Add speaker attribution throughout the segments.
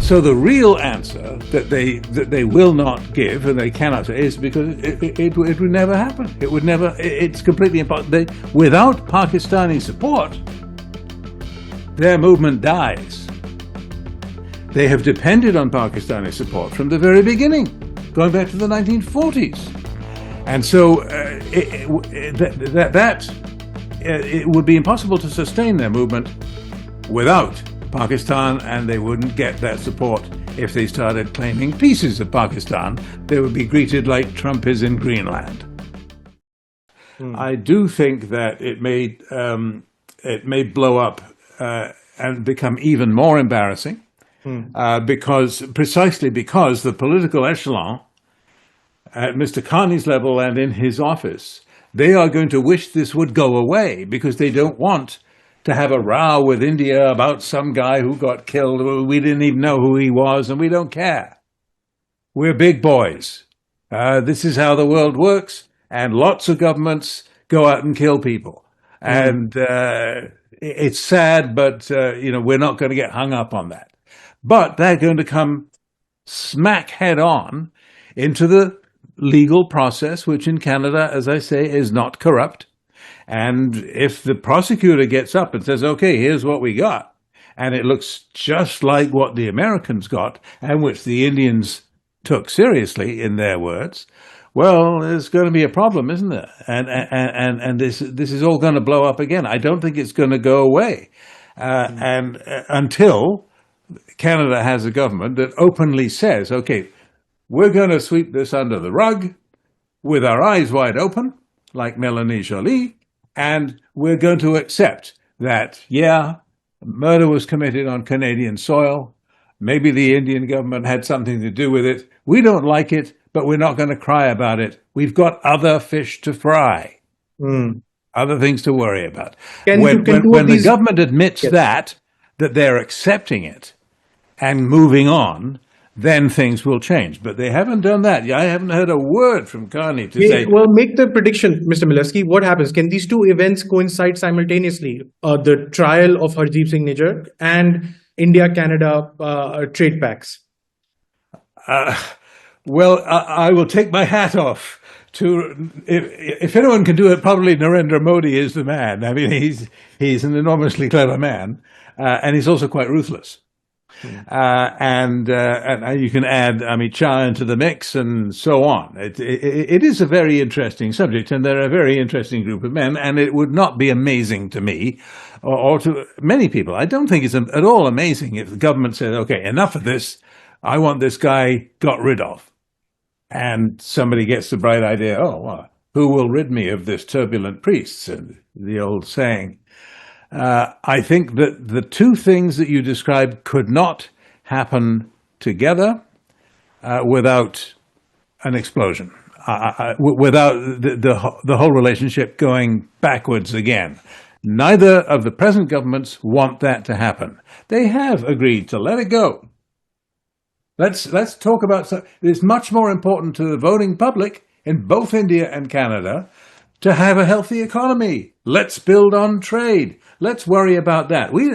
Speaker 1: So the real answer that they will not give and they cannot say is because it would never happen. It would never. It's completely impossible. Without Pakistani support, their movement dies. They have depended on Pakistani support from the very beginning, going back to the 1940s, and so it would be impossible to sustain their movement without Pakistan, and they wouldn't get that support if they started claiming pieces of Pakistan. They would be greeted like Trump is in Greenland. I do think that it may blow up and become even more embarrassing precisely because the political echelon at Mr. Carney's level and in his office, they are going to wish this would go away because they don't want to have a row with India about some guy who got killed. We didn't even know who he was, and we don't care. We're big boys. This is how the world works, and lots of governments go out and kill people. And it's sad, but we're not going to get hung up on that. But they're going to come smack head on into the legal process, which in Canada, as I say, is not corrupt. And if the prosecutor gets up and says, okay, here's what we got, and it looks just like what the Americans got, and which the Indians took seriously, in their words, well, there's going to be a problem, isn't there? And this is all going to blow up again. I don't think it's going to go away. And until Canada has a government that openly says, okay, we're going to sweep this under the rug with our eyes wide open, like Melanie Joly, and we're going to accept that, murder was committed on Canadian soil. Maybe the Indian government had something to do with it. We don't like it, but we're not going to cry about it. We've got other fish to fry, other things to worry about. When the government admits that they're accepting it and moving on, then things will change. But they haven't done that. I haven't heard a word from Carney to say...
Speaker 2: Well, make the prediction, Mr. Milewski. What happens? Can these two events coincide simultaneously? The trial of Hardeep Singh Nijjar and India-Canada trade pacts?
Speaker 1: Well, I will take my hat off to... If anyone can do it, probably Narendra Modi is the man. I mean, he's an enormously clever man, and he's also quite ruthless. And you can add Amit Shah into the mix and so on. It is a very interesting subject, and they're a very interesting group of men, and it would not be amazing to me or to many people. I don't think it's at all amazing if the government said, okay, enough of this. I want this guy got rid of. And somebody gets the bright idea, who will rid me of this turbulent priest? And the old saying. I think that the two things that you described could not happen together without an explosion, without the whole relationship going backwards again. Neither of the present governments want that to happen. They have agreed to let it go. Let's talk about it's much more important to the voting public in both India and Canada to have a healthy economy. Let's build on trade. Let's worry about that. We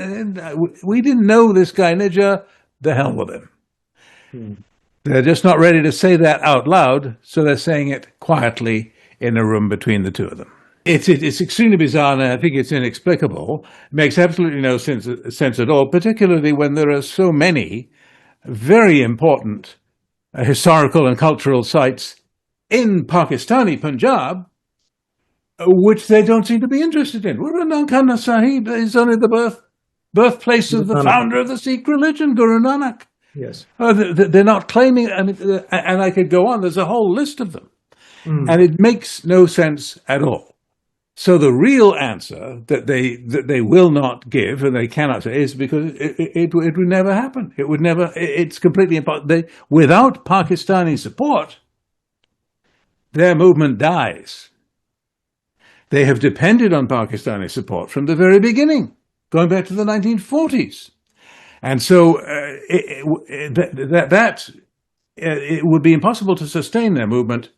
Speaker 1: didn't know this guy Nijjar. The hell with him. They're just not ready to say that out loud, so they're saying it quietly in a room between the two of them. It's extremely bizarre, and I think it's inexplicable. It makes absolutely no sense at all, particularly when there are so many very important historical and cultural sites in Pakistani Punjab, which they don't seem to be interested in. Nankana Sahib is only the birthplace of the founder of the Sikh religion, Guru Nanak.
Speaker 2: Yes.
Speaker 1: They're not claiming, and I could go on, there's a whole list of them. And it makes no sense at all. So the real answer that they will not give and they cannot say is because it would never happen. It would never, it's completely impossible. Without Pakistani support, their movement dies. They have depended on Pakistani support from the very beginning, going back to the 1940s. And so it would be impossible to sustain their movement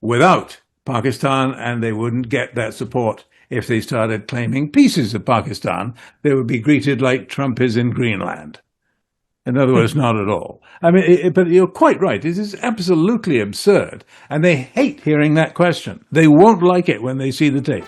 Speaker 1: without Pakistan, and they wouldn't get that support if they started claiming pieces of Pakistan. They would be greeted like Trump is in Greenland. In other words, not at all. I mean, but you're quite right. It is absolutely absurd. And they hate hearing that question. They won't like it when they see the tape.